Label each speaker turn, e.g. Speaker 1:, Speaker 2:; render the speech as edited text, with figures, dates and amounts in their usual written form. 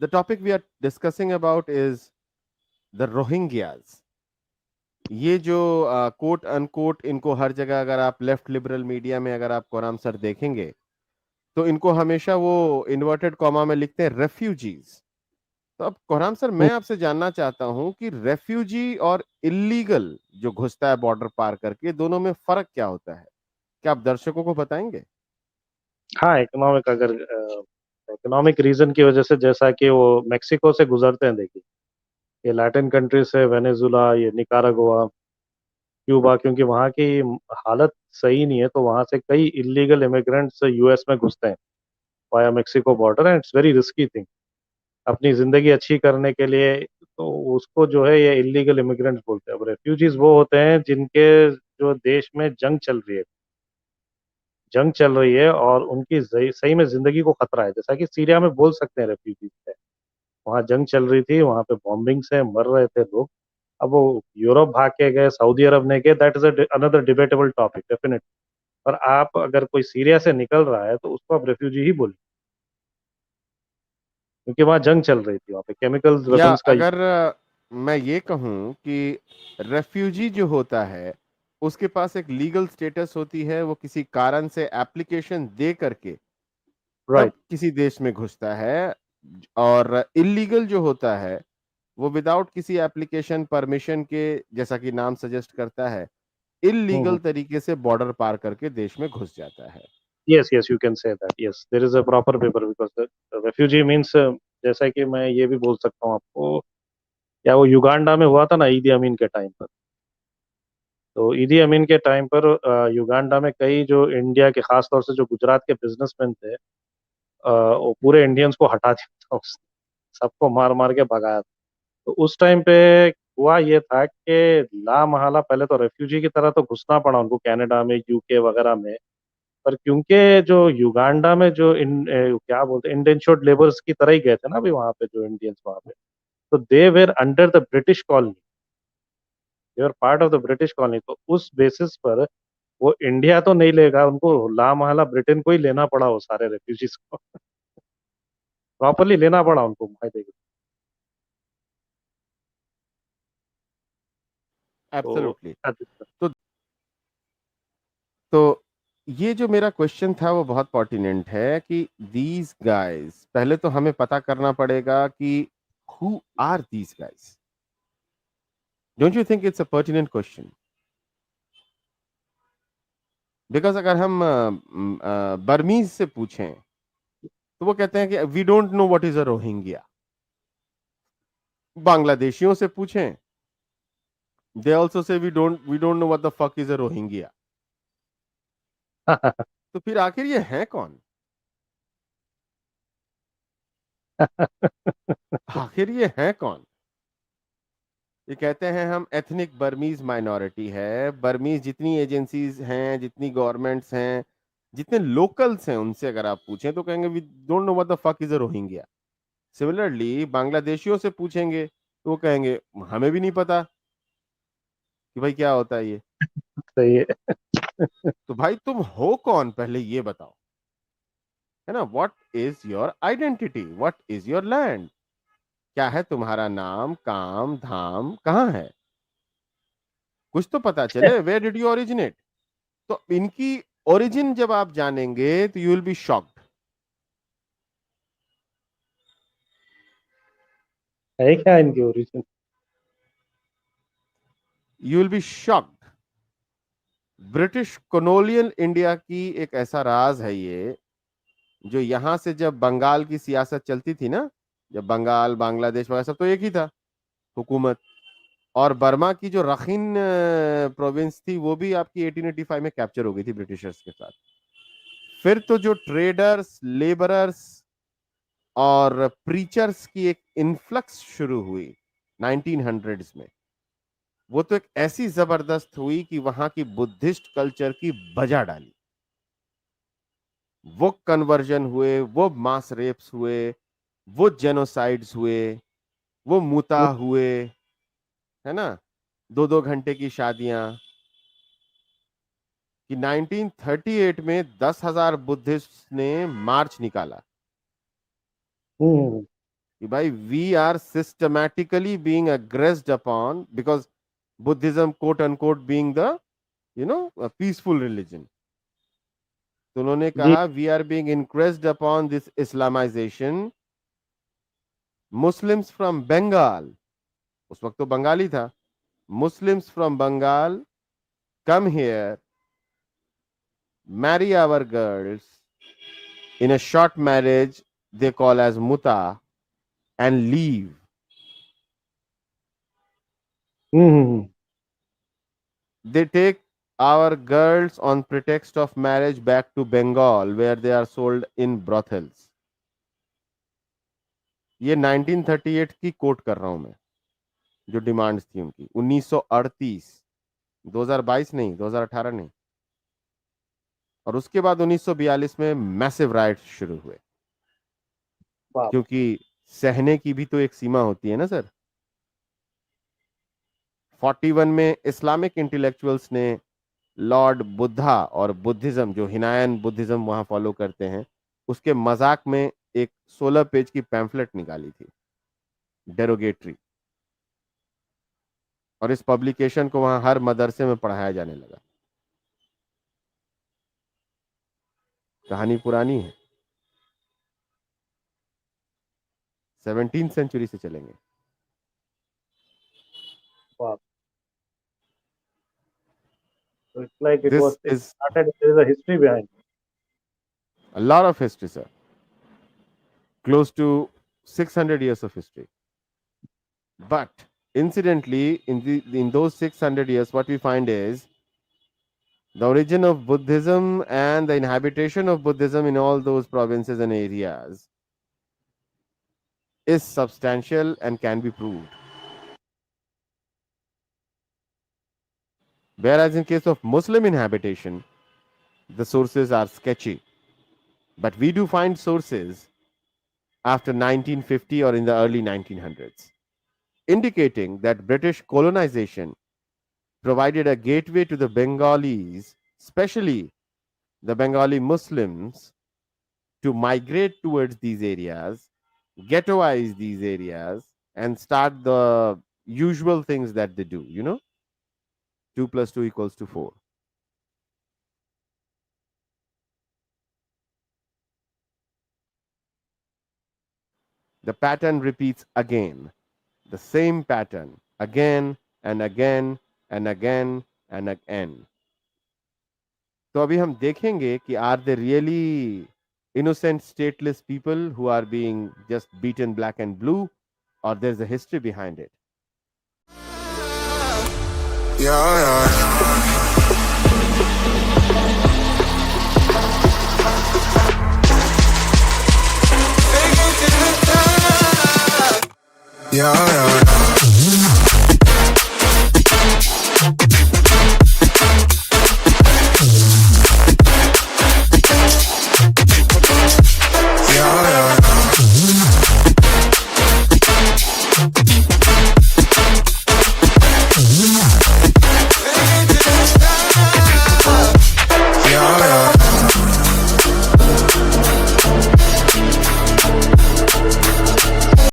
Speaker 1: The topic we are discussing about is the Rohingyas. ये जो quote unquote इनको हर जगह अगर आप लेफ्ट लिबरल मीडिया में अगर आप कोराम सर देखेंगे तो इनको हमेशा वो इन्वर्टेड कॉमा में लिखते हैं रेफ्यूजीज। तो अब कोराम सर मैं आपसे जानना चाहता हूं कि रेफ्यूजी और इलीगल जो घुसता है बॉर्डर पार करके दोनों में फर्क क्या होता है? क्या आप दर्शकों को बताएंगे?
Speaker 2: हाँ, इकोनॉमिक रीजन की वजह से, जैसा कि वो मेक्सिको से गुजरते हैं, देखिए, ये लैटिन कंट्री से, वेनेजुला, ये निकारागुआ, क्यूबा, क्योंकि वहाँ की हालत सही नहीं है, तो वहाँ से कई इलीगल इमिग्रेंट्स यूएस में घुसते हैं via Mexico border, and it's very risky thing अपनी जिंदगी अच्छी करने के लिए। तो उसको जो है ये इलीगल इमिग्रेंट्स बोलते हैं। अब रेफ्यूजीज वो होते हैं जिनके जो देश में जंग चल रही है और उनकी सही में जिंदगी को खतरा है, जैसा कि सीरिया में बोल सकते हैं रेफ्यूजीज है। वहाँ जंग चल रही थी, वहाँ पे बॉम्बिंग से मर रहे थे लोग। अब वो यूरोप भाग के गए, सऊदी अरब ने गए, that is another debatable topic definitely. पर आप अगर कोई सीरिया से निकल रहा है तो उसको आप रेफ्यूजी ही बोलिए, क्योंकि वहाँ जंग चल रही थी, वहाँ पे केमिकल
Speaker 1: या
Speaker 2: वेपन्स का।
Speaker 1: अगर मैं ये कहूं कि रेफ्यूजी जो होता है उसके पास एक लीगल स्टेटस होती है, वो किसी कारण से एप्लीकेशन दे करके तब
Speaker 2: राइट।
Speaker 1: किसी देश में घुसता है। और इलीगल जो होता है वो विदाउट किसी एप्लीकेशन परमिशन के, जैसा कि नाम सजेस्ट करता है, इलीगल तरीके से बॉर्डर पार करके देश में घुस जाता है।
Speaker 2: Yes yes, you can say that, yes, there is a proper paper, because refugee means, जैसा कि मैं ये भी बोल सकता हूँ आपको, क्या वो युगांडा में हुआ था ना ईदी अमीन के टाइम पर। तो ईदी अमीन के टाइम पर युगांडा में कई जो इंडिया के, खास तौर से जो गुजरात के बिजनेसमैन थे, वो पूरे इंडियंस को हटा दिया था उसने, सबको मार मार के भगाया था। तो उस टाइम पे हुआ ये था कि ला महला पहले तो रेफ्यूजी की तरह तो घुसना पड़ा उनको कनाडा में, यूके वगैरह में। पर क्योंकि जो युगांडा में जो क्या बोलते हैं, इंडेंचर्ड लेबर्स की तरह ही गए थे ना अभी वहां पे जो इंडियंस वहां पे, तो they were under the British colony, they were part of the British colony. तो उस बेसिस पर वो इंडिया तो नहीं लेगा उनको, ला महला ब्रिटेन को ही लेना पड़ा, वो सारे रेफ्यूजीज को प्रॉपरली लेना पड़ा उनको मायदे के। तो
Speaker 1: एब्सोल्युटली। तो तो ये जो मेरा क्वेश्चन था वो बहुत पर्टिनेंट है कि दीज गाइस, पहले तो हमें पता करना पड़ेगा कि who are these guys. Don't you think it's a pertinent question? Because अगर हम बर्मीज से पूछें तो वो कहते हैं कि we don't know what is a Rohingya. बांग्लादेशियों से पूछें, they also say we don't know what the fuck is a Rohingya. तो फिर आखिर ये है कौन? आखिर ये है कौन? ये कहते हैं हम एथनिक बर्मीज माइनॉरिटी है। बर्मीज जितनी एजेंसीज हैं, जितनी गवर्नमेंट्स हैं, जितने लोकल्स हैं, उनसे अगर आप पूछें तो कहेंगे we don't know what the fuck is a Rohingya. Similarly बांग्लादेशियों से पूछेंगे तो वो कहेंगे हमें भी नहीं पता कि भाई क्या होता है ये।
Speaker 2: सही है।
Speaker 1: तो भाई तुम हो कौन, पहले ये बताओ, है ना? What is your identity, what is your land? क्या है तुम्हारा नाम, काम धाम, कहाँ है? कुछ तो पता चले, वेयर डिड यू ओरिजिनेट। तो इनकी ओरिजिन जब आप जानेंगे तो यू विल बी शॉक्ड।
Speaker 2: है क्या इनकी origin?
Speaker 1: You will be shocked. British colonial India की एक ऐसा राज है ये, जो यहां से जब बंगाल की सियासत चलती थी ना, जब बंगाल बांग्लादेश वगैरह सब तो एक ही था हुकूमत। और बर्मा की जो रखीन प्रोविंस थी वो भी आपकी 1885 में कैप्चर हो गई थी ब्रिटिशर्स के साथ। फिर तो जो ट्रेडर्स, लेबरर्स और प्रीचर्स की एक इन्फ्लक्स शुरू हुई 1900s में, वो तो एक ऐसी जबरदस्त हुई कि वहां की बुद्धिस्ट कल्चर की बजा डाली। वो कन्वर्जन हुए, वो मास रेप्स हुए, वो जेनोसाइड्स हुए, वो मुता हुए, है ना? 2-2 घंटे की शादियां। कि 1938 में 10,000 बुद्धिस्ट ने मार्च निकाला।
Speaker 2: हम्म
Speaker 1: कि भाई we are systematically being aggressed upon, because Buddhism quote unquote being the peaceful religion. तो उन्होंने
Speaker 2: जी।
Speaker 1: कहा we are being increased upon this Islamization. Muslims from Bengal, उस वक्त तो बंगाली था, Muslims from Bengal come here, marry our girls in a short marriage they call as muta, and leave.
Speaker 2: Hmm.
Speaker 1: They take our girls on pretext of marriage back to Bengal where they are sold in brothels. ये 1938 की coat कर रहा हूं मैं, जो demands थी उनकी 1938, 2022 नहीं, 2018 नहीं। और उसके बाद 1942 में मैसिव राइट्स शुरू हुए,
Speaker 2: बाप।
Speaker 1: क्योंकि सहने की भी तो एक सीमा होती है ना सर। 41 में इस्लामिक इंटेलेक्चुअल्स ने लॉर्ड बुद्धा और बुद्धिज्म, जो हिनायन बुद्धिज्म वहां फॉलो करते हैं, उसके मजाक में एक 16 पेज की पैम्फलेट निकाली थी, डेरोगेटरी। और इस पब्लिकेशन को वहां हर मदरसे में पढ़ाया जाने लगा। कहानी पुरानी है, 17th सेंचुरी से चलेंगे।
Speaker 2: बाप। So it's like it
Speaker 1: this is
Speaker 2: started, there is a history behind.
Speaker 1: a lot of history, sir. Close to 600 years of history. But incidentally, in those 600 years, what we find is the origin of Buddhism and the inhabitation of Buddhism in all those provinces and areas is substantial and can be proved. Whereas in case of Muslim inhabitation, the sources are sketchy. But we do find sources after 1950 or in the early 1900s, indicating that British colonization provided a gateway to the Bengalis, especially the Bengali Muslims, to migrate towards these areas, ghettoize these areas, and start the usual things that they do, 2 + 2 = 4. The pattern repeats again, the same pattern again and again and again and again. तो अभी हम देखेंगे कि are they really innocent stateless people who are being just beaten black and blue, or there's a history behind it.
Speaker 3: Yeah.